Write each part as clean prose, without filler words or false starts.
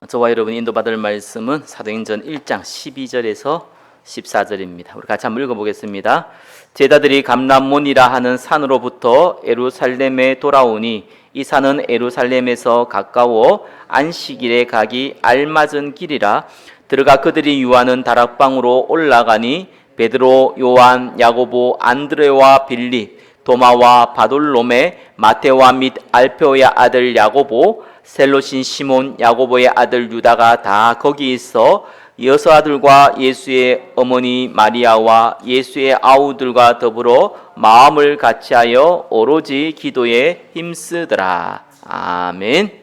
저와 여러분이 인도받을 말씀은 사도행전 1장 12절에서 14절입니다. 우리 같이 한번 읽어보겠습니다. 제자들이 감람몬이라 하는 산으로부터 예루살렘에 돌아오니 이 산은 예루살렘에서 가까워 안식일에 가기 알맞은 길이라. 들어가 그들이 유하는 다락방으로 올라가니 베드로, 요한, 야고보, 안드레와 빌립, 도마와 바돌로메, 마테와 및 알페오의 아들 야고보, 셀로신 시몬, 야고보의 아들 유다가 다 거기 있어 여섯 아들과 예수의 어머니 마리아와 예수의 아우들과 더불어 마음을 같이하여 오로지 기도에 힘쓰더라. 아멘.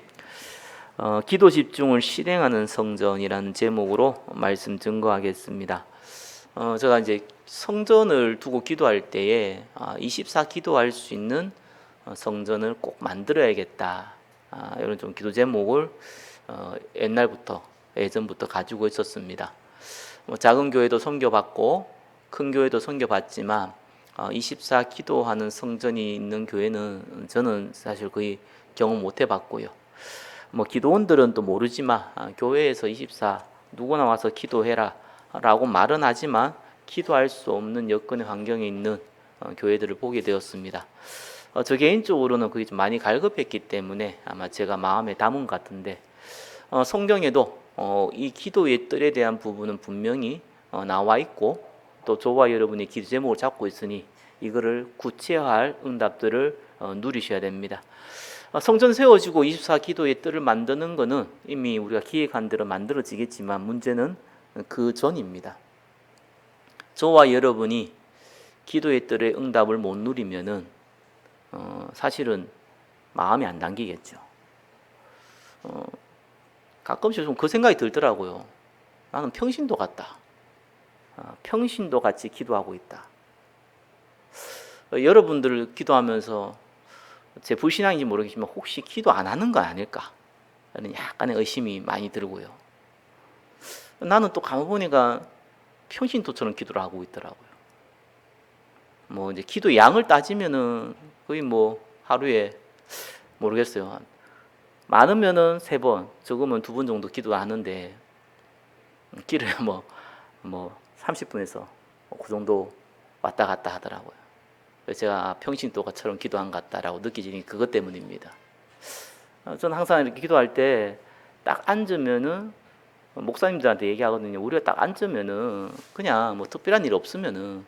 기도 집중을 실행하는 성전이라는 제목으로 말씀 증거하겠습니다. 제가 이제 성전을 두고 기도할 때에 24 기도할 수 있는 성전을 꼭 만들어야겠다. 이런 좀 기도 제목을 예전부터 가지고 있었습니다. 작은 교회도 섬겨봤고 큰 교회도 섬겨봤지만 24 기도하는 성전이 있는 교회는 저는 사실 거의 경험 못 해봤고요. 기도원들은 또 모르지만 교회에서 24 누구나 와서 기도해라 라고 말은 하지만 기도할 수 없는 여건의 환경에 있는 교회들을 보게 되었습니다. 저 개인적으로는 그게 좀 많이 갈급했기 때문에 아마 제가 마음에 담은 것 같은데, 성경에도 이 기도의 뜰에 대한 부분은 분명히 나와 있고, 또 저와 여러분이 기도 제목을 잡고 있으니 이거를 구체화할 응답들을 누리셔야 됩니다. 성전 세워지고 24 기도의 뜰을 만드는 것은 이미 우리가 기획한 대로 만들어지겠지만 문제는 그 전입니다. 저와 여러분이 기도의 뜰의 응답을 못 누리면은 사실은 마음이 안 당기겠죠. 가끔씩 좀 그 생각이 들더라고요. 나는 평신도 같다. 평신도 같이 기도하고 있다. 여러분들 기도하면서 제 불신앙인지 모르겠지만 혹시 기도 안 하는 거 아닐까? 라는 약간의 의심이 많이 들고요. 나는 또 가만 보니까 평신도처럼 기도를 하고 있더라고요. 이제 기도 양을 따지면은 거의 하루에 모르겠어요. 많으면은 3번, 적으면 2번 정도 기도하는데 길어야 30분에서 그 정도 왔다 갔다 하더라고요. 그래서 제가 평신도가처럼 기도한 것 같다라고 느끼지니 그것 때문입니다. 저는 항상 이렇게 기도할 때 딱 앉으면은 목사님들한테 얘기하거든요. 우리가 딱 앉으면은 그냥 특별한 일 없으면은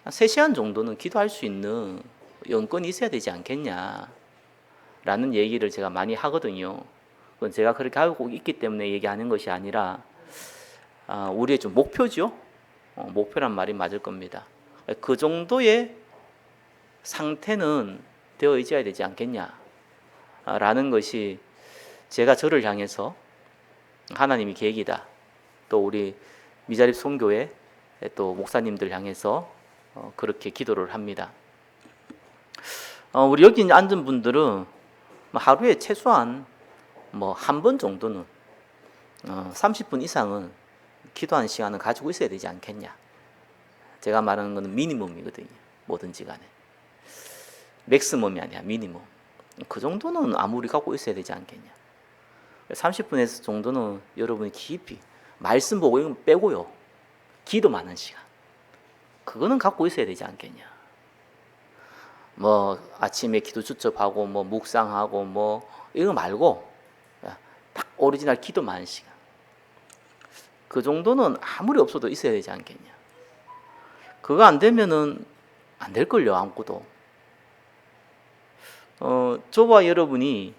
한 3시간 정도는 기도할 수 있는 여건이 있어야 되지 않겠냐 라는 얘기를 제가 많이 하거든요. 그건 제가 그렇게 하고 있기 때문에 얘기하는 것이 아니라 우리의 좀 목표죠. 목표란 말이 맞을 겁니다. 그 정도의 상태는 되어 있어야 되지 않겠냐 라는 것이 제가 저를 향해서 하나님이 계획이다. 또 우리 미자립 선교회 또 목사님들 향해서 그렇게 기도를 합니다. 우리 여기 앉은 분들은 하루에 최소한 한 번 정도는 30분 이상은 기도하는 시간을 가지고 있어야 되지 않겠냐. 제가 말하는 것은 미니멈이거든요. 뭐든지 간에 맥시멈이 아니야. 미니멈. 그 정도는 아무리 갖고 있어야 되지 않겠냐. 30분에서 정도는 여러분이 깊이 말씀 보고 이건 빼고요. 기도 많은 시간. 그거는 갖고 있어야 되지 않겠냐. 아침에 기도 주첩하고 묵상하고 이거 말고 딱 오리지널 기도 많은 시간. 그 정도는 아무리 없어도 있어야 되지 않겠냐. 그거 안 되면은 안 될걸요. 아무것도. 저와 여러분이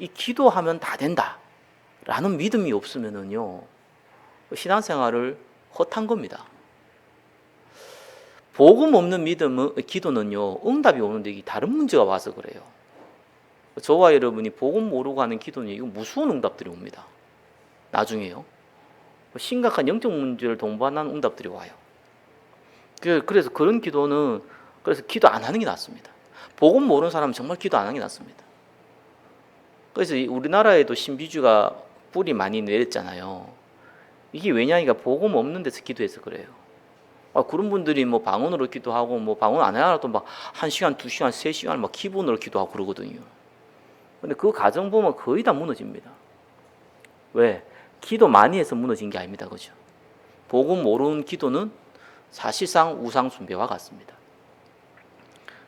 이 기도하면 다 된다 라는 믿음이 없으면은요, 신앙생활을 헛한 겁니다. 복음 없는 기도는요, 응답이 오는데 이게 다른 문제가 와서 그래요. 저와 여러분이 복음 모르고 하는 기도는 이거 무서운 응답들이 옵니다. 나중에요. 심각한 영적 문제를 동반한 응답들이 와요. 그래서 그런 기도는 기도 안 하는 게 낫습니다. 복음 모르는 사람은 정말 기도 안 하는 게 낫습니다. 그래서 우리나라에도 신비주의가 뿌리 많이 내렸잖아요. 이게 왜냐니까 복음 없는 데서 기도해서 그래요. 그런 분들이 방언으로 기도하고 방언 안 해라도 1시간, 2시간, 3시간 기본으로 기도하고 그러거든요. 근데 그 과정 보면 거의 다 무너집니다. 왜? 기도 많이 해서 무너진 게 아닙니다. 그죠? 복음 모르는 기도는 사실상 우상숭배와 같습니다.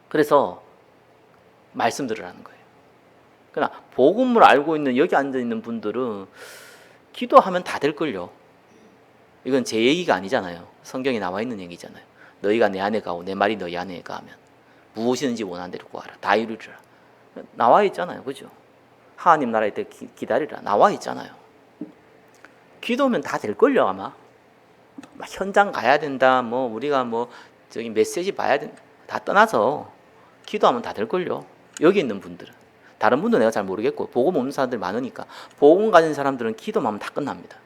그래서 말씀 들으라는 거예요. 그러나 복음을 알고 있는 여기 앉아있는 분들은 기도하면 다 될걸요. 이건 제 얘기가 아니잖아요. 성경에 나와 있는 얘기잖아요. 너희가 내 안에 가고 내 말이 너희 안에 가면 무엇이든지 원하는 대로 구하라. 다 이루리라. 나와 있잖아요. 그죠? 하나님 나라에 때 기다리라. 나와 있잖아요. 기도면 다 될걸요 아마. 막 현장 가야 된다. 뭐 우리가 뭐 저기 메시지 봐야 된다. 다 떠나서 기도하면 다 될걸요. 여기 있는 분들은. 다른 분들은 내가 잘 모르겠고 복음 없는 사람들이 많으니까 복음 가진 사람들은 기도만 하면 다 끝납니다.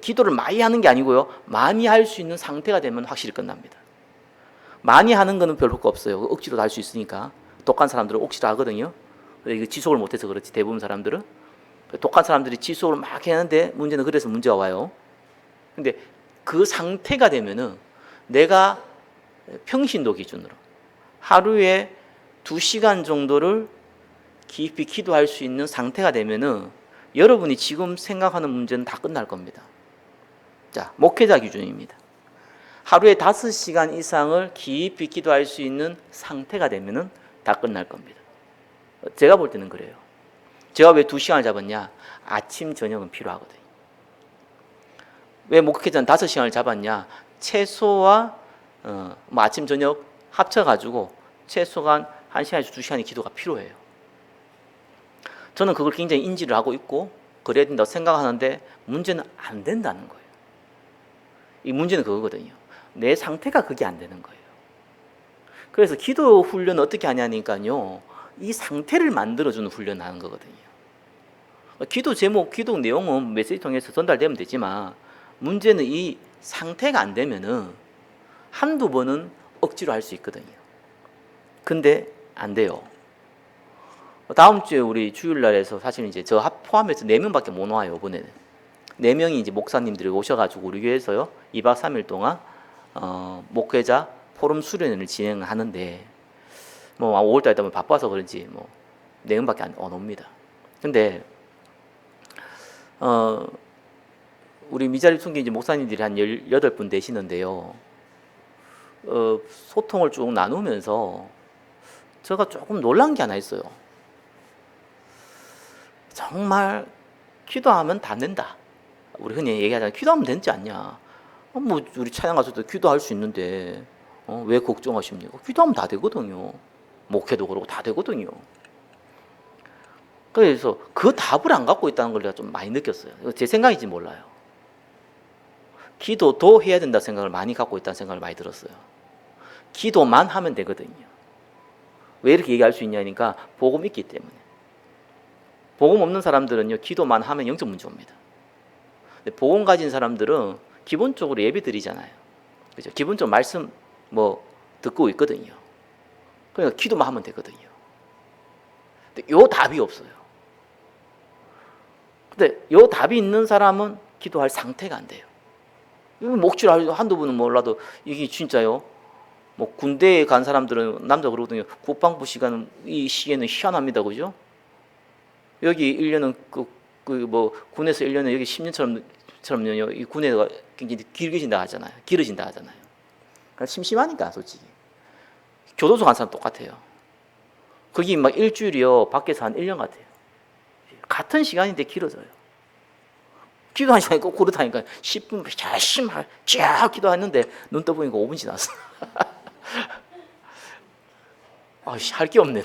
기도를 많이 하는 게 아니고요. 많이 할 수 있는 상태가 되면 확실히 끝납니다. 많이 하는 거는 별로 없어요. 억지로 할 수 있으니까. 독한 사람들은 억지로 하거든요. 이거 지속을 못해서 그렇지 대부분 사람들은. 독한 사람들이 지속을 막 하는데 문제는 그래서 문제가 와요. 근데 그 상태가 되면은 내가 평신도 기준으로 하루에 2시간 정도를 깊이 기도할 수 있는 상태가 되면은 여러분이 지금 생각하는 문제는 다 끝날 겁니다. 자, 목회자 기준입니다. 하루에 5시간 이상을 깊이 기도할 수 있는 상태가 되면은 다 끝날 겁니다. 제가 볼 때는 그래요. 제가 왜 2시간을 잡았냐? 아침, 저녁은 필요하거든요. 왜 목회자는 5시간을 잡았냐? 최소와 뭐 아침, 저녁 합쳐가지고 최소한 1시간에서 2시간의 기도가 필요해요. 저는 그걸 굉장히 인지를 하고 있고 그래야 된다고 생각하는데 문제는 안 된다는 거예요. 이 문제는 그거거든요. 내 상태가 그게 안 되는 거예요. 그래서 기도 훈련을 어떻게 하냐니까요. 이 상태를 만들어주는 훈련을 하는 거거든요. 기도 제목, 기도 내용은 메시지 통해서 전달되면 되지만 문제는 이 상태가 안 되면은 한두 번은 억지로 할 수 있거든요. 근데 안 돼요. 다음 주에 우리 주일날에서 사실 이제 저 포함해서 4명밖에 못 와요, 이번에는. 4명이 이제 목사님들이 오셔가지고 우리 교회에서요, 2박 3일 동안, 목회자 포럼 수련회를 진행하는데, 뭐, 5월달에 너무 바빠서 그런지, 뭐, 4명밖에 안 옵니다. 근데, 우리 미자립 총기 이제 목사님들이 한 18분 되시는데요, 소통을 쭉 나누면서 제가 조금 놀란 게 하나 있어요. 정말 기도하면 다 된다. 우리 흔히 얘기하잖아요. 기도하면 되지 않냐. 뭐 우리 찬양 가서도 기도할 수 있는데 왜 걱정하십니까? 기도하면 다 되거든요. 목회도 그러고 다 되거든요. 그래서 그 답을 안 갖고 있다는 걸 내가 좀 많이 느꼈어요. 제 생각인지 몰라요. 기도도 해야 된다 생각을 많이 갖고 있다는 생각을 많이 들었어요. 기도만 하면 되거든요. 왜 이렇게 얘기할 수 있냐니까 복음 있기 때문에. 복음 없는 사람들은요, 기도만 하면 영적 문제 옵니다. 근데 복음 가진 사람들은 기본적으로 예배 드리잖아요. 그죠? 기본적으로 말씀 뭐 듣고 있거든요. 그러니까 기도만 하면 되거든요. 근데 요 답이 없어요. 근데 요 답이 있는 사람은 기도할 상태가 안 돼요. 목줄 한두 분은 몰라도 이게 진짜요. 뭐 군대에 간 사람들은 남자 그러거든요. 국방부 시간은 이 시기에는 희한합니다. 여기 1년은 뭐 군에서 1년은 여기 10년처럼요. 이 군에가 굉장히 길어진다 하잖아요. 그러니까 심심하니까 솔직히. 교도소 간 사람 똑같아요. 거기 막 일주일이요. 밖에서 한 1년 같아요. 같은 시간인데 길어져요. 기도하는 시간이 꼭 그렇다니까. 10분 열심히 쫙 기도했는데 눈 떠보니까 5분 지났어. 할 게 없네.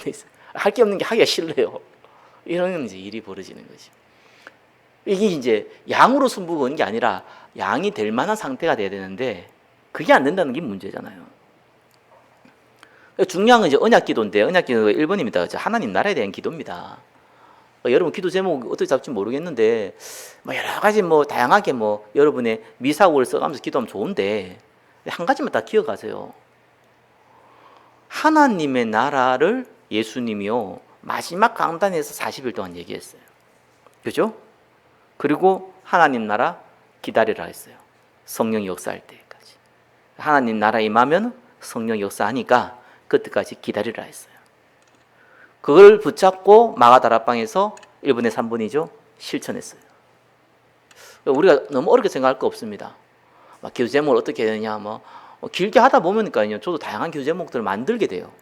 할 게 없는 게 하기가 싫네요. 이런 이제 일이 벌어지는 거지. 이게 이제 양으로 승부가 오는 게 아니라 양이 될 만한 상태가 돼야 되는데 그게 안 된다는 게 문제잖아요. 중요한 건 이제 언약 기도인데 언약 기도가 1번입니다. 하나님 나라에 대한 기도입니다. 여러분 기도 제목 어떻게 잡지 모르겠는데 뭐 여러 가지 뭐 다양하게 뭐 여러분의 미사고를 써가면서 기도하면 좋은데 한 가지만 다 기억하세요. 하나님의 나라를 예수님이요 마지막 강단에서 40일 동안 얘기했어요. 그죠? 그리고 하나님 나라 기다리라 했어요. 성령이 역사할 때까지. 하나님 나라 임하면 성령이 역사하니까 그때까지 기다리라 했어요. 그걸 붙잡고 마가다락방에서 1분의 3분이죠. 실천했어요. 우리가 너무 어렵게 생각할 거 없습니다. 막 기도 제목을 어떻게 해야 되냐, 길게 하다 보면요, 저도 다양한 기도 제목들을 만들게 돼요.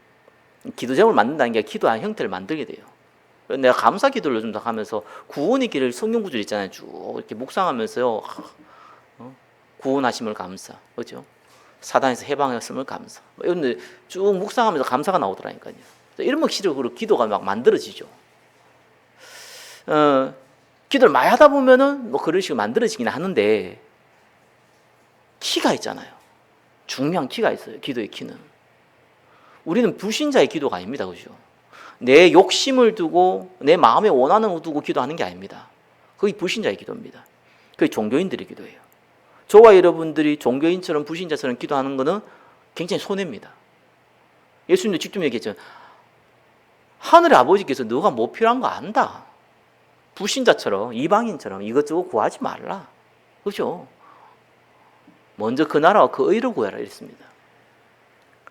기도 제목을 만든다는 게 기도한 형태를 만들게 돼요. 내가 감사 기도를 요즘 다 하면서 구원의 길을 성경 구절 있잖아요. 쭉 이렇게 묵상하면서요, 구원하심을 감사, 그렇죠? 사단에서 해방하심을 감사. 이런데 쭉 묵상하면서 감사가 나오더라니까요. 이런 식으로 기도가 막 만들어지죠. 기도를 많이 하다 보면은 그런 식으로 만들어지긴 하는데 키가 있잖아요. 중요한 키가 있어요. 기도의 키는. 우리는 불신자의 기도가 아닙니다. 그죠? 내 욕심을 두고 내 마음에 원하는 거 두고 기도하는 게 아닙니다. 그게 불신자의 기도입니다. 그게 종교인들의 기도예요. 저와 여러분들이 종교인처럼 불신자처럼 기도하는 것은 굉장히 손해입니다. 예수님도 직접 얘기했죠. 하늘의 아버지께서 너가 뭐 필요한 거 안다. 불신자처럼 이방인처럼 이것저것 구하지 말라. 그렇죠? 먼저 그 나라와 그 의를 구하라 이랬습니다.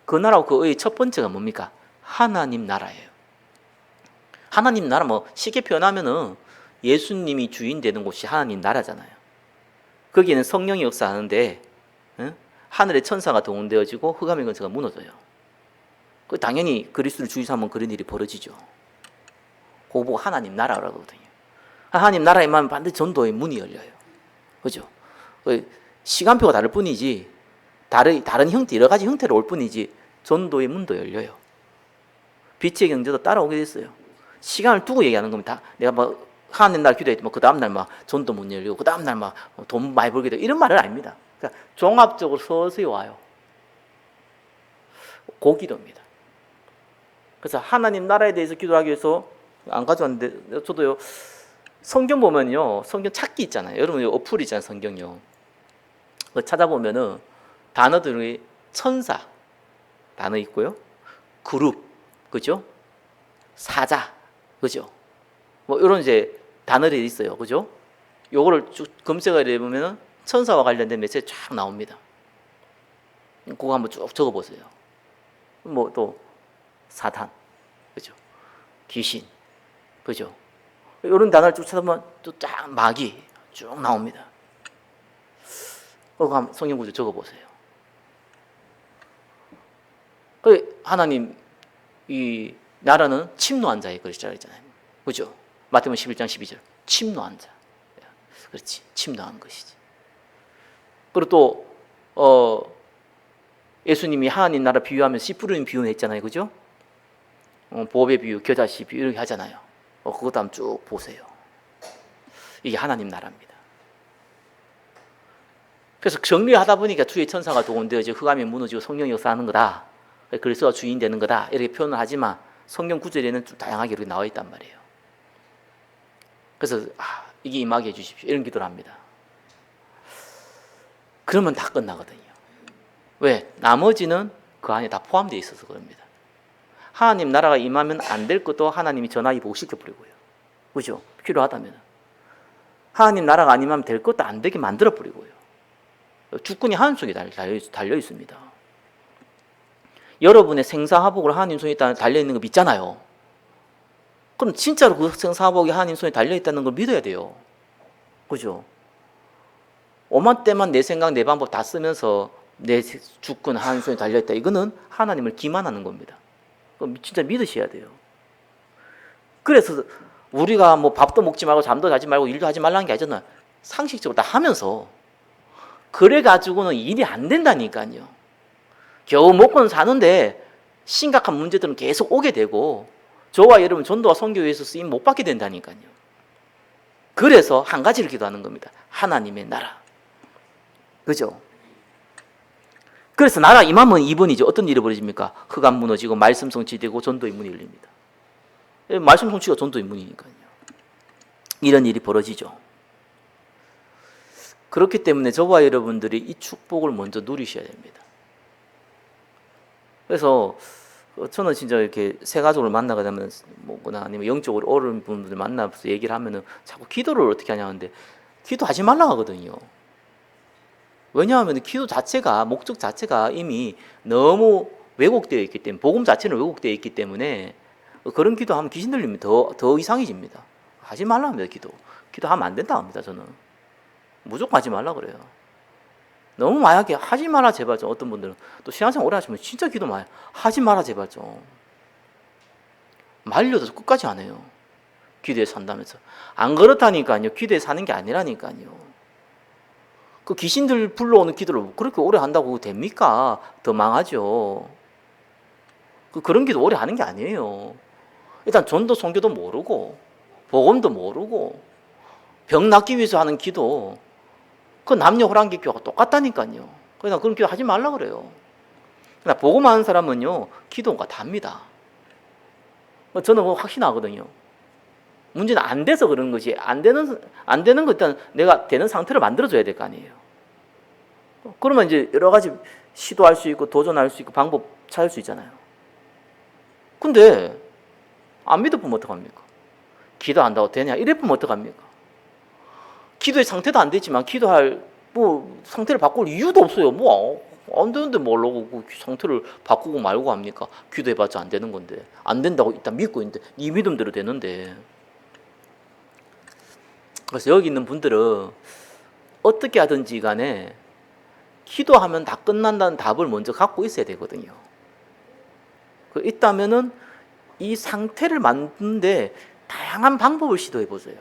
그 나라와 그 의의 첫 번째가 뭡니까? 하나님 나라예요. 하나님 나라 쉽게 표현하면은 예수님이 주인 되는 곳이 하나님 나라잖아요. 거기에는 성령이 역사하는데 하늘의 천사가 동원되어지고 흑암의 근처가 무너져요. 당연히 그리스도를 주의 삼으면 그런 일이 벌어지죠. 그거 보고 하나님 나라라고 하거든요. 하나님 나라에 임하면 반드시 전도의 문이 열려요. 그죠? 시간표가 다를 뿐이지 다른 형태, 여러 가지 형태로 올 뿐이지 전도의 문도 열려요. 빛의 경제도 따라오게 됐어요. 시간을 두고 얘기하는 겁니다. 내가 하나님 나라 기도했더니 그 다음날 전도 문 열리고 그 다음날 돈 많이 벌게 되고 이런 말은 아닙니다. 그러니까 종합적으로 서서히 와요. 그 기도입니다. 그래서 하나님 나라에 대해서 기도하기 위해서 안 가져왔는데 저도요, 성경 보면요, 성경 찾기 있잖아요. 여러분 어플 있잖아요, 성경요. 그거 찾아보면은 단어들이 천사 단어 있고요, 그룹, 그죠? 사자, 그죠? 이런 이제 단어들이 있어요, 그죠? 요거를 쭉 검색을 해보면은 천사와 관련된 메시지 쫙 나옵니다. 그거 한번 쭉 적어보세요. 또 사탄, 그죠? 귀신, 그죠? 이런 단어를 쭉 찾아보면 또 딱 마귀 쭉 나옵니다. 그거 한번 성경 구절 적어보세요. 하나님 이 나라는 침노한 자의 것이라 했잖아요. 그죠? 마태복음 11장 12절. 침노한 자. 그렇지. 침노한 것이지. 그리고 또 예수님이 하나님 나라 비유하면서 씨 뿌리는 비유는 했잖아요. 그죠? 보업의 비유, 겨자씨 비유 이렇게 하잖아요. 그것도 한번 쭉 보세요. 이게 하나님 나라입니다. 그래서 정리하다 보니까 주의 천사가 동원되어지고 흑암이 무너지고 성령이 역사하는 거다. 그리스도가 주인 되는 거다. 이렇게 표현을 하지만 성경 구절에는 좀 다양하게 이렇게 나와 있단 말이에요. 그래서 이게 임하게 해주십시오. 이런 기도를 합니다. 그러면 다 끝나거든요. 왜? 나머지는 그 안에 다 포함되어 있어서 그럽니다. 하나님 나라가 임하면 안 될 것도 하나님이 전화위복을 시켜버리고요. 그죠? 필요하다면. 하나님 나라가 안 임하면 될 것도 안 되게 만들어버리고요. 주권이 하나님 손에 달려 있습니다. 여러분의 생사화복을 하나님 손에 달려있는 거 믿잖아요. 그럼 진짜로 그 생사화복이 하나님 손에 달려있다는 걸 믿어야 돼요. 그죠? 오만 때만 내 생각, 내 방법 다 쓰면서 내 주권 하나님 손에 달려있다. 이거는 하나님을 기만하는 겁니다. 진짜 믿으셔야 돼요. 그래서 우리가 밥도 먹지 말고 잠도 자지 말고 일도 하지 말라는 게 아니잖아요. 상식적으로 다 하면서 그래가지고는 일이 안 된다니까요. 겨우 먹고는 사는데 심각한 문제들은 계속 오게 되고 저와 여러분 전도와 선교에 서 쓰임 못 받게 된다니까요. 그래서 한 가지를 기도하는 겁니다. 하나님의 나라. 그죠? 그래서 나라 임하면 2번이죠. 어떤 일이 벌어집니까? 흑암 무너지고 말씀 성취되고 전도의 문이 열립니다. 말씀 성취가 전도의 문이니까요. 이런 일이 벌어지죠. 그렇기 때문에 저와 여러분들이 이 축복을 먼저 누리셔야 됩니다. 그래서 저는 진짜 이렇게 새 가족을 만나게 되면 아니면 영적으로 어려운 분들 만나서 얘기를 하면은 자꾸 기도를 어떻게 하냐는데 기도하지 말라 하거든요. 왜냐하면 기도 자체가 목적 자체가 이미 너무 왜곡되어 있기 때문에 복음 자체는 왜곡되어 있기 때문에 그런 기도하면 귀신 들리면 더 이상해집니다. 하지 말라 합니다. 기도하면 안 된다 합니다. 저는 무조건 하지 말라 그래요. 너무 만약에 하지 마라 제발 좀. 어떤 분들은 또 신앙생활 오래 하시면 진짜 기도 많이 하지 마라 제발 좀. 말려도 끝까지 안 해요. 기도에 산다면서. 안 그렇다니까요. 기도에 사는 게 아니라니까요. 그 귀신들 불러오는 기도를 그렇게 오래 한다고 됩니까? 더 망하죠. 그런 기도 오래 하는 게 아니에요. 일단 전도 선교도 모르고 복음도 모르고 병 낫기 위해서 하는 기도, 그 남녀 호랑기 교가 똑같다니까요. 그래서 그런 기도 하지 말라 그래요. 그러나 복음하는 사람은요 기도가 답니다. 저는 그거 확신하거든요. 문제는 안 돼서 그런 것이. 안 되는 거 일단 내가 되는 상태를 만들어줘야 될 거 아니에요. 그러면 이제 여러 가지 시도할 수 있고 도전할 수 있고 방법 찾을 수 있잖아요. 근데 안 믿어보면 어떡합니까? 기도한다고 되냐? 이래보면 어떡합니까? 기도의 상태도 안 되지만 기도할 상태를 바꿀 이유도 없어요. 안 되는데 뭐라고 그 상태를 바꾸고 말고 합니까? 기도해봤자 안 되는 건데. 안 된다고 일단 믿고 있는데 네 믿음대로 되는데. 그래서 여기 있는 분들은 어떻게 하든지 간에 기도하면 다 끝난다는 답을 먼저 갖고 있어야 되거든요. 있다면은 이 상태를 만드는데 다양한 방법을 시도해 보세요.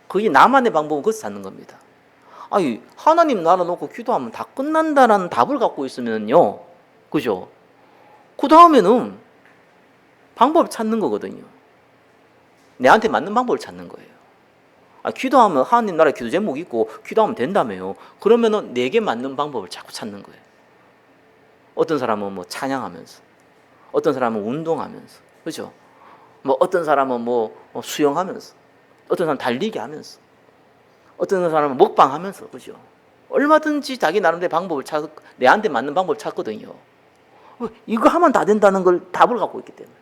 그게 나만의 방법은 그것을 찾는 겁니다. 아니, 하나님 나라 놓고 기도하면 다 끝난다라는 답을 갖고 있으면요, 그죠? 그 다음에는 방법을 찾는 거거든요. 내한테 맞는 방법을 찾는 거예요. 기도하면 하나님 나라 기도 제목 있고 기도하면 된다며요. 그러면은 내게 맞는 방법을 자꾸 찾는 거예요. 어떤 사람은 뭐 찬양하면서, 어떤 사람은 운동하면서, 그죠? 뭐 어떤 사람은 수영하면서, 어떤 사람은 달리기 하면서, 어떤 사람은 먹방하면서, 그죠? 얼마든지 자기 나름대로 방법을 내한테 맞는 방법을 찾거든요. 이거 하면 다 된다는 걸 답을 갖고 있기 때문에.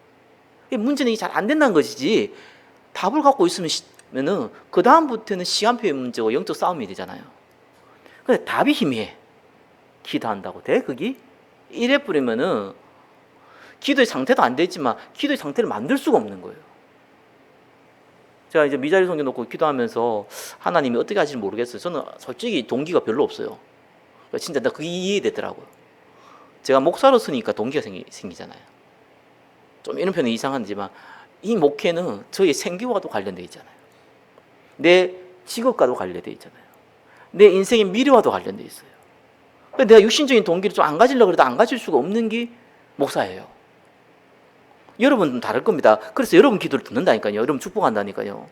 문제는 잘 안 된다는 것이지, 답을 갖고 있으면은 그 다음부터는 시간표의 문제고 영적 싸움이 되잖아요. 근데 답이 희미해. 기도한다고 돼? 그게? 이래 뿌리면은 기도의 상태도 안 되지만 기도의 상태를 만들 수가 없는 거예요. 제가 이제 미자리 섬겨놓고 기도하면서 하나님이 어떻게 하실지 모르겠어요. 저는 솔직히 동기가 별로 없어요. 진짜 그게 이해되더라고요. 제가 목사로서니까 동기가 생기잖아요. 좀 이런 표현이 이상하지만 이 목회는 저의 생계와도 관련되어 있잖아요. 내 직업과도 관련되어 있잖아요. 내 인생의 미래와도 관련되어 있어요. 내가 육신적인 동기를 좀 안 가지려고 해도 안 가질 수가 없는 게 목사예요. 여러분은 다를 겁니다. 그래서 여러분 기도를 듣는다니까요. 여러분 축복한다니까요.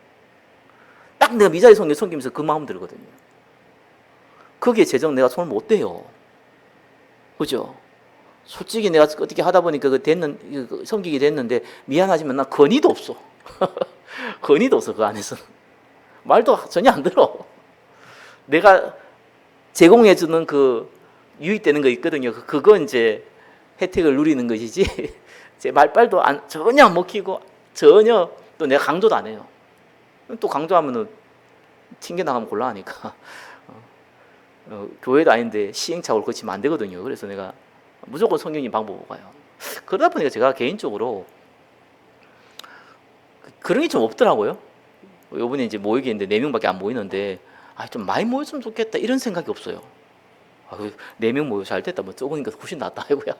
딱 내가 미자리 성경 섬기면서 그 마음 들거든요. 거기에 재정 내가 손을 못 대요. 그죠? 솔직히 내가 어떻게 하다 보니까 섬기게 됐는데 미안하지만 나 건의도 없어. 건의도 없어, 그 안에서는. 말도 전혀 안 들어. 내가 제공해주는 그 유익되는 거 있거든요. 그거 이제 혜택을 누리는 것이지. 제 말빨도 전혀 안 먹히고 전혀 또 내가 강조도 안 해요. 또 강조하면은 튕겨나가면 곤란하니까. 교회도 아닌데 시행착오를 거치면 안 되거든요. 그래서 내가 무조건 성경님 방법으로 가요. 그러다 보니까 제가 개인적으로 그런 게 좀 없더라고요. 요번에 이제 모이게 했는데 4명밖에 안 모이는데 좀 많이 모였으면 좋겠다 이런 생각이 없어요. 4명 모여 잘 됐다. 적으니까 훨씬 낫다. 아이고야.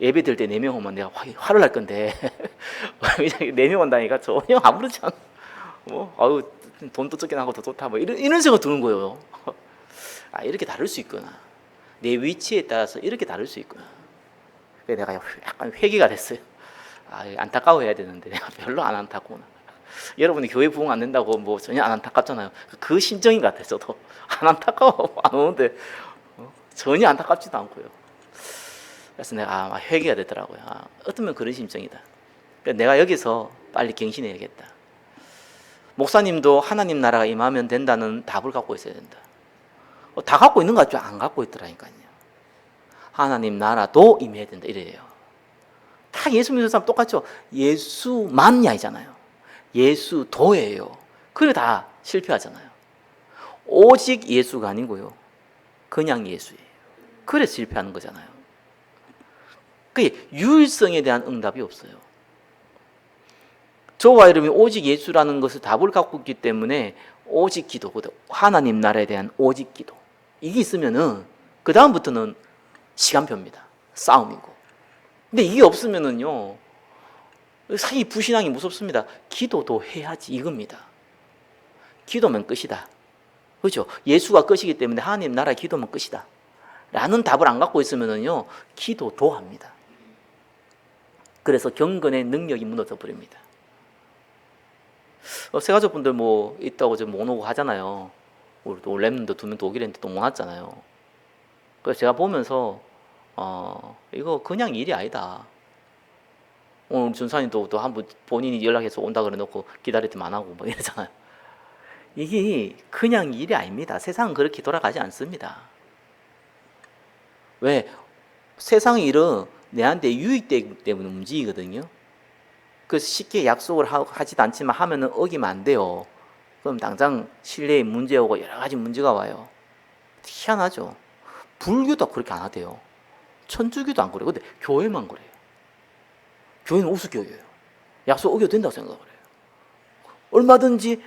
예배 들 때 4명 오면 내가 화를 날 건데 4명 온다니까 전혀 아무렇지 않아. 돈도 적게 나고 더 좋다. 이런 생각 드는 거예요. 이렇게 다를 수 있구나. 내 위치에 따라서 이렇게 다를 수 있구나. 그래서 내가 약간 회개가 됐어요. 안타까워해야 되는데 내가 별로 안 안타까구나. 여러분이 교회 부흥 안 된다고 전혀 안 안타깝잖아요. 그 심정인 것 같아요. 저도 안 안타까워 안 오는데 전혀 안타깝지도 않고요. 그래서 내가 회개가 되더라고요. 어쩌면 그런 심정이다. 그래서 내가 여기서 빨리 갱신해야겠다. 목사님도 하나님 나라가 임하면 된다는 답을 갖고 있어야 된다. 다 갖고 있는 것 같죠? 안 갖고 있더라니까요. 하나님 나라도 임해야 된다 이래요. 다 예수 믿는 사람 똑같죠? 예수만이 아니잖아요. 예수도예요. 그래 다 실패하잖아요. 오직 예수가 아니고요. 그냥 예수예요. 그래 실패하는 거잖아요. 그게 유일성에 대한 응답이 없어요. 저와 여러분이 오직 예수라는 것을 답을 갖고 있기 때문에 오직 기도, 하나님 나라에 대한 오직 기도, 이게 있으면은 그 다음부터는 시간표입니다. 싸움이고. 근데 이게 없으면은요, 사이 불신앙이 무섭습니다. 기도도 해야지 이겁니다. 기도면 끝이다. 그렇죠? 예수가 끝이기 때문에 하나님 나라 기도면 끝이다. 라는 답을 안 갖고 있으면은요, 기도도 합니다. 그래서 경건의 능력이 무너져 버립니다. 새가족분들 뭐 있다고 좀 못 오고 하잖아요. 우리 또 랩런도 2명 독일인데 또 못 왔잖아요. 그래서 제가 보면서 이거 그냥 일이 아니다. 오늘 준산이도 또 한번 본인이 연락해서 온다 그래 놓고 기다렸더니 안 하고 뭐 이러잖아요. 이게 그냥 일이 아닙니다. 세상은 그렇게 돌아가지 않습니다. 왜? 세상의 일은 내한테 유익되기 때문에 움직이거든요. 그래서 쉽게 약속을 하지도 않지만 하면은 어기면 안 돼요. 그럼 당장 신뢰에 문제 오고 여러 가지 문제가 와요. 희한하죠. 불교도 그렇게 안 하대요. 천주교도 안 그래요. 근데 교회만 그래요. 교회는 우스교회예요. 약속 어겨도 된다고 생각을 해요. 얼마든지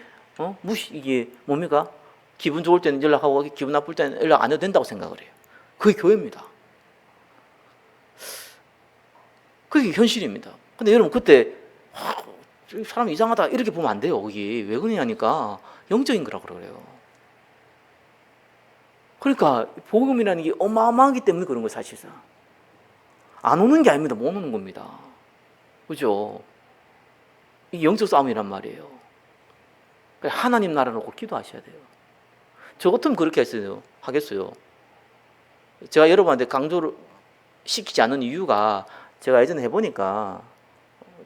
이게 뭡니까? 기분 좋을 때는 연락하고 기분 나쁠 때는 연락 안 해도 된다고 생각을 해요. 그게 교회입니다. 그게 현실입니다. 근데 여러분 그때 사람 이상하다 이렇게 보면 안 돼요. 그게 왜 그러냐니까 영적인 거라고 그래요. 그러니까 복음이라는 게 어마어마하기 때문에 그런 거예요. 사실상 안 오는 게 아닙니다. 못 오는 겁니다. 그죠? 이게 영적 싸움이란 말이에요. 하나님 나라를 꼭 기도하셔야 돼요. 저 같으면 그렇게 하겠어요. 제가 여러분한테 강조를 시키지 않는 이유가 제가 예전에 해보니까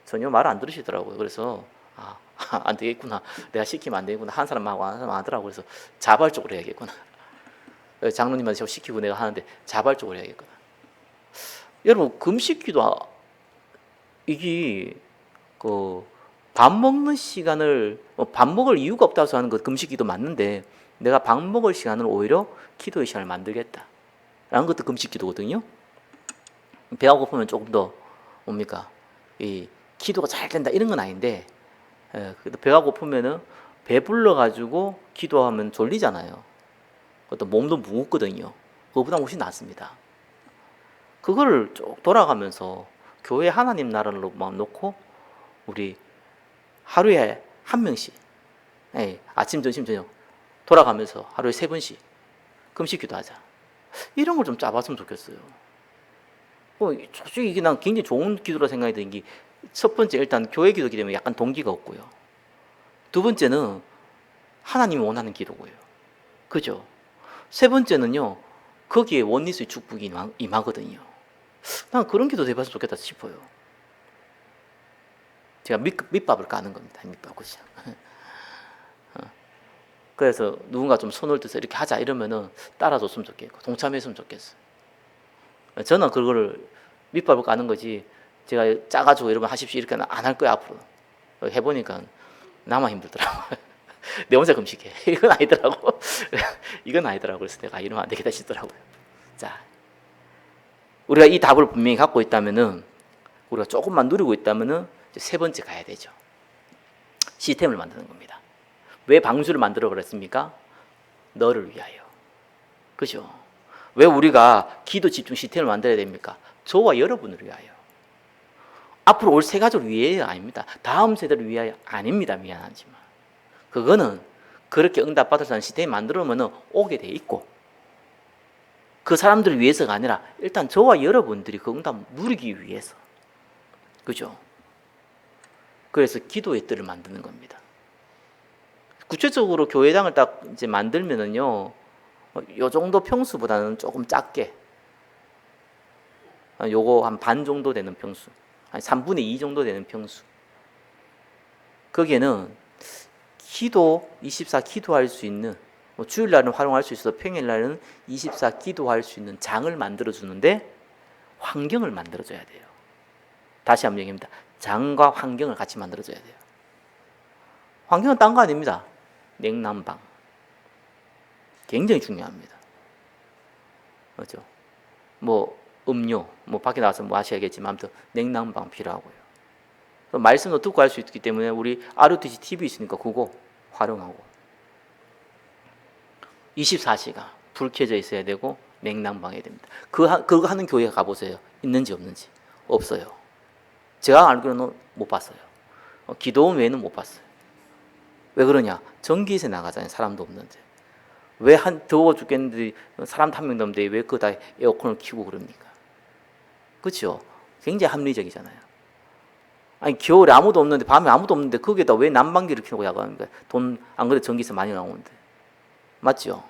전혀 말을 안 들으시더라고요. 그래서 안 되겠구나. 내가 시키면 안 되겠구나. 한 사람하고 한 사람 하더라고요. 그래서 자발적으로 해야겠구나. 장로님한테 제가 시키고 내가 하는데 자발적으로 해야겠구나. 여러분 금식기도 이게 밥 먹는 시간을 밥 먹을 이유가 없다고 해서 하는 거 금식기도 맞는데 내가 밥 먹을 시간을 오히려 기도의 시간을 만들겠다 라는 것도 금식기도거든요. 배가 고프면 조금 더 뭡니까? 이 기도가 잘 된다 이런 건 아닌데 그래도 배가 고프면은 배불러 가지고 기도하면 졸리잖아요. 또 몸도 무겁거든요. 그거보다 훨씬 낫습니다. 그거를 쭉 돌아가면서 교회 하나님 나라로 마음 놓고 우리 하루에 한 명씩 아침 점심 저녁 돌아가면서 하루에 3번씩 금식 기도하자. 이런 걸 좀 짜봤으면 좋겠어요. 솔직히 이게 난 굉장히 좋은 기도라 생각이 드는 게 첫 번째 일단 교회 기도기 때문에 약간 동기가 없고요. 두 번째는 하나님이 원하는 기도고요. 그죠? 세 번째는요. 거기에 원리스의 축복이 임하거든요. 난 그런 기도 해봤으면 좋겠다 싶어요. 제가 밑밥을 까는 겁니다. 밑밥 그죠? 그래서 누군가 좀 손을 들어서 이렇게 하자 이러면은 따라줬으면 좋겠고 동참했으면 좋겠어요. 저는 그걸 밑밥을 까는 거지 제가 짜가지고 여러분 하십시오 이렇게 안 할 거야 앞으로. 해보니까 나만 힘들더라고요. 내 혼자 금식해. 이건 아니더라고. 이건 아니더라고. 그래서 내가 이러면 안 되겠다 싶더라고요. 자, 우리가 이 답을 분명히 갖고 있다면은 우리가 조금만 누리고 있다면은 이제 세 번째 가야 되죠. 시스템을 만드는 겁니다. 왜 방주를 만들어 그랬습니까? 너를 위하여. 그죠? 왜 우리가 기도 집중 시스템을 만들어야 됩니까? 저와 여러분을 위하여. 앞으로 올 새 가족을 위하여 아닙니다. 다음 세대를 위하여 아닙니다. 미안하지만. 그거는 그렇게 응답받을 수 있는 시스템이 만들어놓으면 오게 돼 있고 그 사람들을 위해서가 아니라 일단 저와 여러분들이 그 응답 누리기 위해서. 그죠? 그래서 기도의 뜰을 만드는 겁니다. 구체적으로 교회당을 딱 이제 만들면은요, 요 정도 평수보다는 조금 작게, 요거 한 반 정도 되는 평수, 한 3분의 2 정도 되는 평수. 거기에는 기도 24 기도할 수 있는, 주일날은 활용할 수 있어서 평일날은 24 기도할 수 있는 장을 만들어 주는데 환경을 만들어 줘야 돼요. 다시 한번 얘기합니다. 장과 환경을 같이 만들어 줘야 돼요. 환경은 딴 거 아닙니다. 냉난방. 굉장히 중요합니다. 그렇죠? 뭐 음료, 뭐 밖에 나가서 뭐 하셔야겠지만 아무튼 냉난방 필요하고요. 말씀도 듣고 할 수 있기 때문에 우리 RUTC TV 있으니까 그거 활용하고 24시간 불 켜져 있어야 되고 냉난방해야 됩니다. 그거 하는 교회 가보세요. 있는지 없는지. 없어요. 제가 알기로는 못 봤어요. 기도원 외에는 못 봤어요. 왜 그러냐? 전기세 나가잖아요. 사람도 없는데. 왜 더워 죽겠는데 사람도 한 명도 없는데 왜 그다 에어컨을 켜고 그럽니까? 그렇죠? 굉장히 합리적이잖아요. 아니 겨울에 아무도 없는데 밤에 아무도 없는데 거기에다 왜 난방기를 켜고 야간합니까? 돈 안 그래도 전기세 많이 나오는데. 맞죠?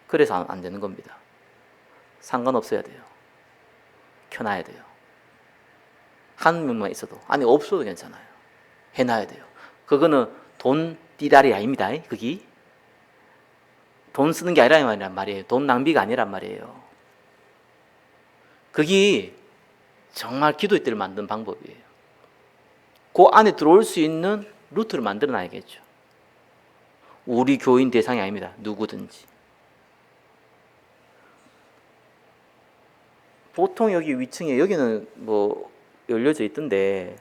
그래서 안 되는 겁니다. 상관없어야 돼요. 켜놔야 돼요. 한 명만 있어도. 아니 없어도 괜찮아요. 해놔야 돼요. 그거는 돈 띠다리 아닙니다. 그게 돈 쓰는 게 아니란 말이에요. 돈 낭비가 아니란 말이에요. 그게 정말 기도의 때를 만든 방법이에요. 그 안에 들어올 수 있는 루트를 만들어 놔야겠죠. 우리 교인 대상이 아닙니다. 누구든지. 보통 여기 위층에 여기는 뭐 열려져 있던데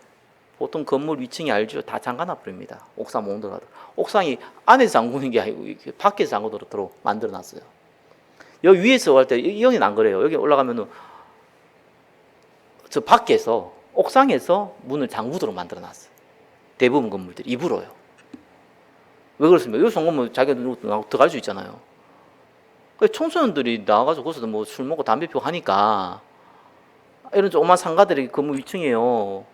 보통 건물 위층이 알죠? 다 잠가놔 버립니다. 옥상 못 들어가도. 옥상이 안에서 잠그는 게 아니고 밖에서 잠그도록 만들어 놨어요. 여기 위에서 할 때 여기는 안 그래요. 여기 올라가면은 저 밖에서 옥상에서 문을 잠그도록 만들어 놨어요. 대부분 건물들이 입으로요. 왜 그렇습니까? 여기서 잠그면 자기가 들어갈 수 있잖아요. 청소년들이 나와가지고 거기서 뭐 술 먹고 담배 피우고 하니까 이런 조그만 상가들이 건물 위층이에요.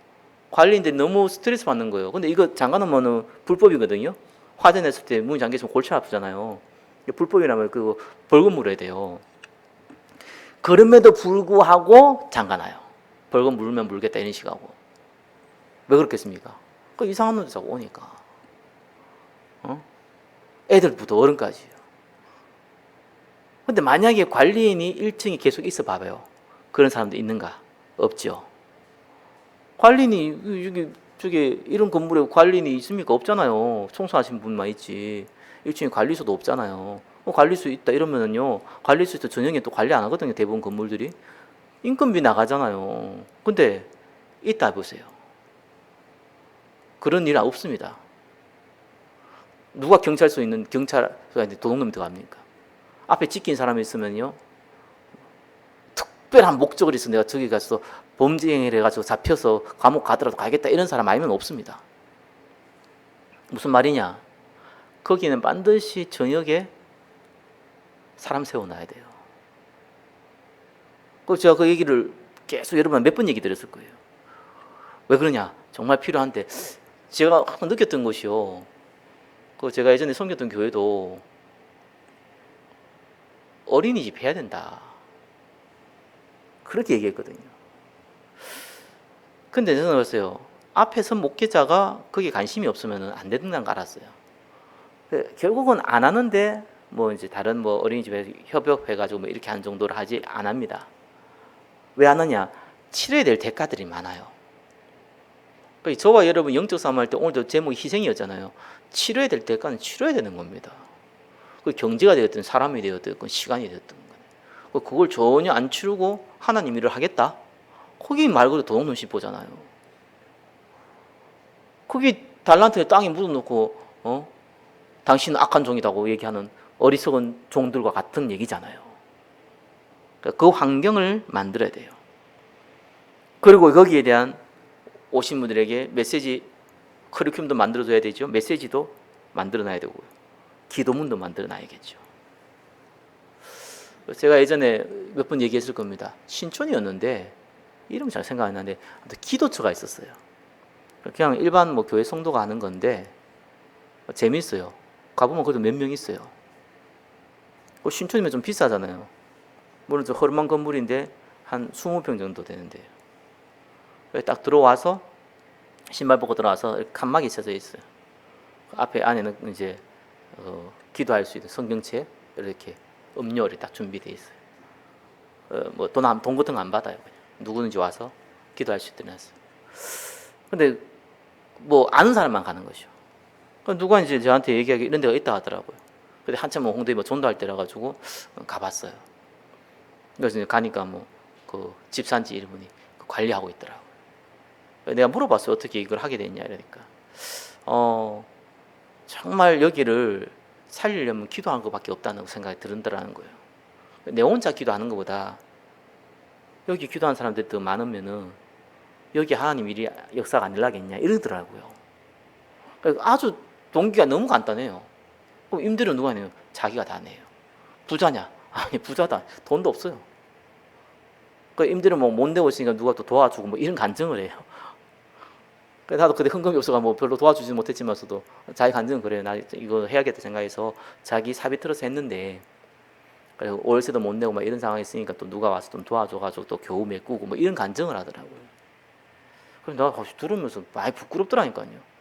관리인데 너무 스트레스 받는 거예요. 근데 이거 잠가놓으면 불법이거든요. 화재 냈을 때 문이 잠겨있으면 골치 아프잖아요. 불법이라면 그 벌금 물어야 돼요. 그럼에도 불구하고 잠가놔요. 벌금 물면 물겠다 이런 식하고. 왜 그렇겠습니까? 그 이상한 놈들 자꾸 오니까. 애들부터 어른까지요. 근데 만약에 관리인이 1층에 계속 있어 봐봐요. 그런 사람도 있는가? 없죠. 관리인이 여기 저기 이런 건물에 관리인이 있습니까? 없잖아요. 청소하신 분만 있지. 1층에 관리소도 없잖아요. 관리소 있다 이러면은요. 관리소에서 저녁에 또 관리 안 하거든요. 대부분 건물들이. 인건비 나가잖아요. 근데 있다 보세요. 그런 일 없습니다. 누가 경찰서에 있는 경찰서에 도둑놈이 들어갑니까? 앞에 지킨 사람이 있으면요. 특별한 목적을 있어 내가 저기 가서 범죄행위를 해가지고 잡혀서 감옥 가더라도 가겠다 이런 사람 아니면 없습니다. 무슨 말이냐? 거기는 반드시 저녁에 사람 세워놔야 돼요. 제가 그 얘기를 계속 여러분 몇 번 얘기 드렸을 거예요. 왜 그러냐? 정말 필요한데 제가 항상 느꼈던 것이요. 제가 예전에 섬겼던 교회도 어린이집 해야 된다. 그렇게 얘기했거든요. 근데 저는 그랬어요. 앞에 선 목회자가 거기에 관심이 없으면 안 된다는 걸 알았어요. 결국은 안 하는데 뭐 이제 다른 뭐 어린이집에 협업해가지고 뭐 이렇게 하는 정도로 하지 안 합니다. 왜 안 하냐? 치러야 될 대가들이 많아요. 저와 여러분 영적 싸움 할 때 오늘도 제목이 희생이었잖아요. 치러야 될 대가는 치러야 되는 겁니다. 그 경제가 되었든 사람이 되었든 시간이 되었든 그걸 전혀 안 치르고 하나님 일을 하겠다? 거기 말 그대로 도둑놈 씹보잖아요. 거기 달란트에 땅에 묻어놓고 당신은 악한 종이라고 얘기하는 어리석은 종들과 같은 얘기잖아요. 그 환경을 만들어야 돼요. 그리고 거기에 대한 오신 분들에게 메시지 커리큘럼도 만들어줘야 되죠. 메시지도 만들어놔야 되고 기도문도 만들어놔야겠죠. 제가 예전에 몇 번 얘기했을 겁니다. 신촌이었는데 이름 잘 생각 안 나는데 기도처가 있었어요. 그냥 일반 뭐 교회 성도가 하는 건데 재미있어요. 가보면 그래도 몇 명 있어요. 신촌이면 좀 비싸잖아요. 물론 저 허름한 건물인데 한 20평 정도 되는데요. 딱 들어와서 신발 벗고 들어와서 칸막이 쳐져 있어요. 앞에 안에는 이제 기도할 수 있는 성경책 이렇게 음료를 딱 준비되어 있어요. 뭐 돈 같은 거 안 받아요. 그냥 누구든지 와서 기도할 수 있도록 했어요. 근데 뭐 아는 사람만 가는 것이요. 누가 이제 저한테 얘기하기 이런 데가 있다 하더라고요. 근데 한참 뭐 홍대에 뭐 전도할 때라 가지고 가봤어요. 그래서 이제 가니까 뭐 그 집산지 이름이 관리하고 있더라고요. 내가 물어봤어요. 어떻게 이걸 하게 됐냐 이러니까 정말 여기를 살리려면 기도하는 것밖에 없다는 생각이 들더라는 거예요. 내 혼자 기도하는 것보다 여기 기도하는 사람들이 더 많으면은 여기 하나님 일이 역사가 안 일어나겠냐 이러더라고요. 아주 동기가 너무 간단해요. 그럼 임대료 누가 내요? 자기가 다 내요. 부자냐? 아니 부자다. 돈도 없어요. 그 임대료 뭐 못 내고 있으니까 누가 또 도와주고 뭐 이런 간증을 해요. 그래서 나도 그때 헌금이 없어가 뭐 별로 도와주지 못했지만서도 자기 간증은 그래요. 나 이거 해야겠다 생각해서 자기 사비 틀어서 했는데 그리고 월세도 못 내고 막 이런 상황이 있으니까 또 누가 와서 좀 도와줘가지고 또 겨우 메꾸고 뭐 이런 간증을 하더라고요. 그래서 내가 다시 들으면서 많이 부끄럽더라니까요.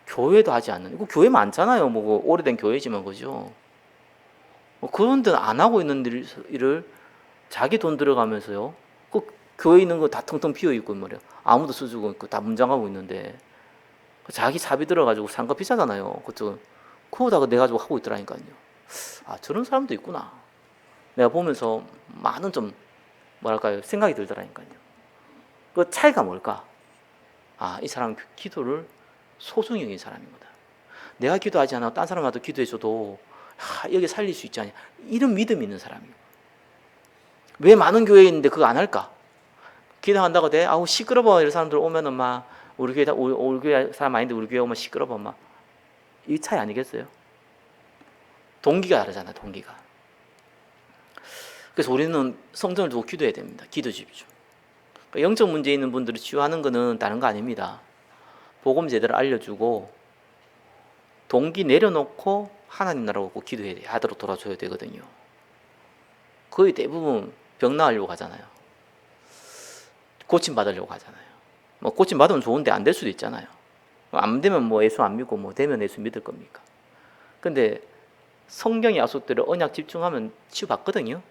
교회도 하지 않는, 이거 교회 많잖아요. 뭐 오래된 교회지만 그죠. 뭐 그런 데는 안 하고 있는 일을 자기 돈 들어가면서요. 그 교회 있는 거 다 텅텅 비어 있고 말이야. 아무도 써주고 있고 다 문장하고 있는데 자기 사비 들어가지고 산 거 비싸잖아요. 그쪽 그거다가 내 가지고 하고 있더라니까요. 아 저런 사람도 있구나. 내가 보면서 많은 좀 뭐랄까요 생각이 들더라니까요. 그 차이가 뭘까? 아 이 사람은 기도를 소중히 여긴 사람이구나. 내가 기도하지 않아도 딴 사람한테 기도해줘도 여기 살릴 수 있지 않냐. 이런 믿음이 있는 사람이고. 왜 많은 교회에 있는데 그거 안 할까? 기도한다고 돼? 아우 시끄러워. 이런 사람들 오면은 막 우리 교회 사람 아닌데 우리 교회 오면 시끄러워. 막 이 차이 아니겠어요? 동기가 다르잖아. 동기가. 그래서 우리는 성전을 두고 기도해야 됩니다. 기도 집중. 그러니까 영적 문제 있는 분들을 치유하는 거는 다른 거 아닙니다. 복음 제대로 알려주고 동기 내려놓고 하나님 나라고 꼭 기도해야 돼. 하도록 돌아줘야 되거든요. 거의 대부분 병 나으려고 하잖아요. 고침 받으려고 하잖아요. 뭐 고침 받으면 좋은데 안 될 수도 있잖아요. 안 되면 뭐 예수 안 믿고 뭐 되면 예수 믿을 겁니까? 근데 성경의 약속대로 언약 집중하면 치유받거든요.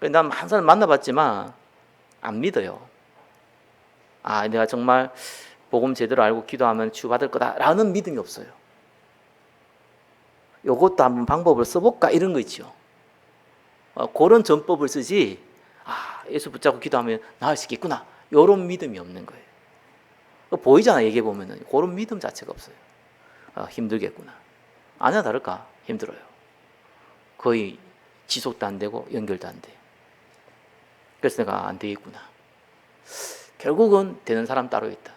난 한 사람 만나봤지만 안 믿어요. 아 내가 정말 복음 제대로 알고 기도하면 치유받을 거다라는 믿음이 없어요. 요것도 한번 방법을 써볼까 이런 거 있죠. 그런 전법을 쓰지 아 예수 붙잡고 기도하면 나을 수 있겠구나 이런 믿음이 없는 거예요. 보이잖아 얘기해보면 그런 믿음 자체가 없어요. 힘들겠구나. 아니나 다를까 힘들어요. 거의 지속도 안 되고 연결도 안 돼. 그래서 내가 안 되겠구나. 결국은 되는 사람 따로 있다.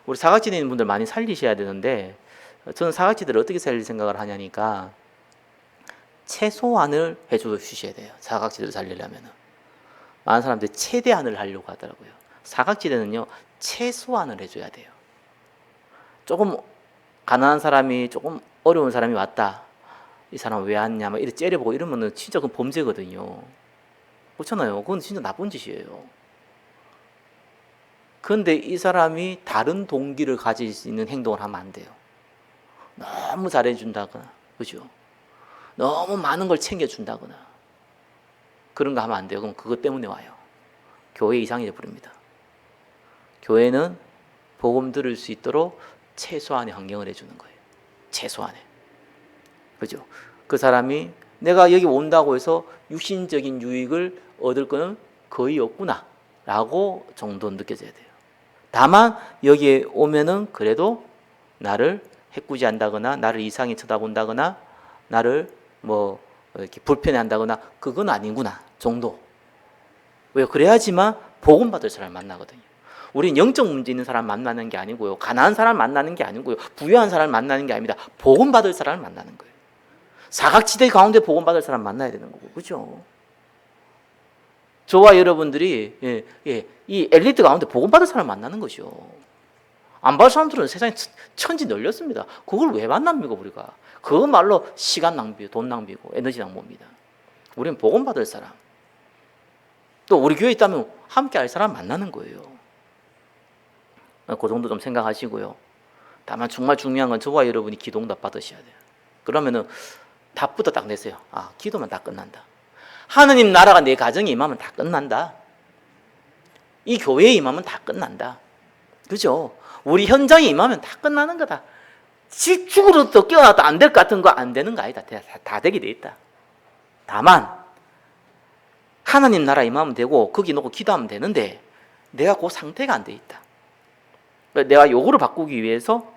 우리 사각지대 있는 분들 많이 살리셔야 되는데 저는 사각지대를 어떻게 살릴 생각을 하냐니까 최소한을 해주셔야 돼요. 사각지대를 살리려면 많은 사람들이 최대한을 하려고 하더라고요. 사각지대는요 최소한을 해줘야 돼요. 조금 가난한 사람이 조금 어려운 사람이 왔다. 이 사람 왜 왔냐 막 이렇게 째려보고 이러면은 진짜 그건 범죄거든요. 그렇잖아요. 그건 진짜 나쁜 짓이에요. 그런데 이 사람이 다른 동기를 가질 수 있는 행동을 하면 안 돼요. 너무 잘해준다거나, 그죠? 너무 많은 걸 챙겨준다거나 그런 거 하면 안 돼요. 그럼 그것 때문에 와요. 교회 이상이 되어버립니다. 교회는 복음 들을 수 있도록 최소한의 환경을 해주는 거예요. 최소한의. 그죠? 그 사람이 내가 여기 온다고 해서 육신적인 유익을 얻을 거는 거의 없구나 라고 정도 느껴져야 돼요. 다만 여기에 오면은 그래도 나를 해꾸지한다거나 나를 이상히 쳐다본다거나 나를 뭐 이렇게 불편해한다거나 그건 아니구나 정도. 왜 그래야지만 복음 받을 사람을 만나거든요. 우리는 영적 문제 있는 사람 만나는 게 아니고요. 가난한 사람 만나는 게 아니고요. 부유한 사람 만나는 게 아닙니다. 복음 받을 사람을 만나는 거예요. 사각지대 가운데 복음 받을 사람 만나야 되는 거고, 그렇죠? 저와 여러분들이 이 엘리트 가운데 복음 받을 사람 만나는 것이요. 안 받을 사람들은 세상에 천지 널렸습니다. 그걸 왜 만납니까 우리가? 그거말로 시간 낭비, 돈 낭비고 에너지 낭비입니다. 우리는 복음 받을 사람. 또 우리 교회에 있다면 함께 할 사람 만나는 거예요. 그 정도 좀 생각하시고요. 다만 정말 중요한 건 저와 여러분이 기도응답 받으셔야 돼요. 그러면은 답부터 딱 내세요. 아, 기도만 다 끝난다. 하느님 나라가 내 가정에 임하면 다 끝난다. 이 교회에 임하면 다 끝난다. 그죠? 우리 현장에 임하면 다 끝나는 거다. 죽으로 또 깨어나도 안 될 것 같은 거 안 되는 거 아니다. 다 되게 돼 있다. 다만 하나님 나라 임하면 되고 거기 놓고 기도하면 되는데 내가 그 상태가 안 돼 있다. 내가 요거를 바꾸기 위해서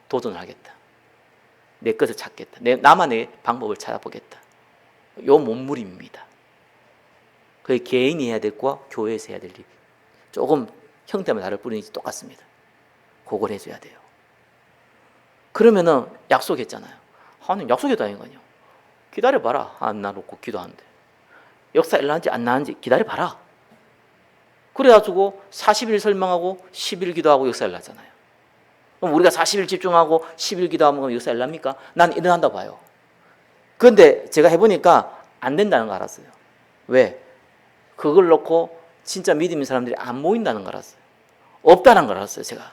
도전을 하겠다. 내 것을 찾겠다. 나만의 방법을 찾아보겠다. 요 몸부림입니다. 그게 개인이 해야 될 거와 교회에서 해야 될 일. 조금 형태만 다를 뿐이지 똑같습니다. 그걸 해줘야 돼요. 그러면은 약속했잖아요. 하나님 약속했다니까요. 기다려봐라. 안 나놓고 기도하는데. 역사 일어난지 안 나는지 기다려봐라. 그래가지고 40일 설명하고 10일 기도하고 역사 일어나잖아요. 그럼 우리가 40일 집중하고 10일 기도하면 역사 일어납니까? 난 일어난다고 봐요. 그런데 제가 해보니까 안 된다는 거 알았어요. 왜? 그걸 놓고 진짜 믿음 있는 사람들이 안 모인다는 걸 알았어요. 없다는 걸 알았어요, 제가.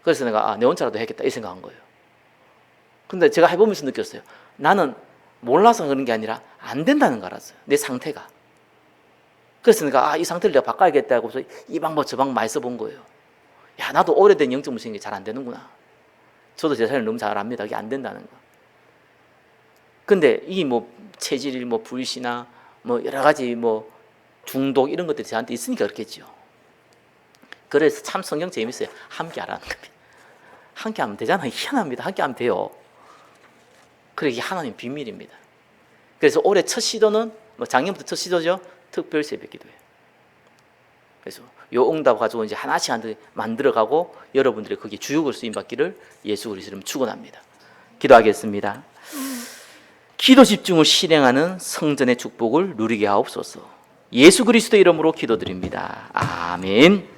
그래서 내가 내 혼자라도 해야겠다 이 생각한 거예요. 근데 제가 해보면서 느꼈어요. 나는 몰라서 그런 게 아니라 안 된다는 걸 알았어요. 내 상태가. 그래서 내가 이 상태를 내가 바꿔야겠다 하고서 이 방법 저 방법 많이 써본 거예요. 야, 나도 오래된 영적 무신이 잘 안 되는구나. 저도 제 자신을 너무 잘 압니다. 이게 안 된다는 거. 근데 이 체질, 불신앙, 여러 가지 중독 이런 것들이 저한테 있으니까 그렇겠죠. 그래서 참 성경 재밌어요. 함께 하라는 겁니다. 함께 하면 되잖아요. 희한합니다. 함께 하면 돼요. 그래, 이게 하나님 비밀입니다. 그래서 올해 첫 시도는 작년부터 첫 시도죠. 특별 새벽 기도예요. 그래서 요 응답 가지고 이제 하나씩 만들어가고 여러분들이 거기에 주역을 쓰임 받기를 예수 그리스도로 축원합니다. 기도하겠습니다. 기도 집중을 실행하는 성전의 축복을 누리게 하옵소서. 예수 그리스도 이름으로 기도드립니다. 아멘.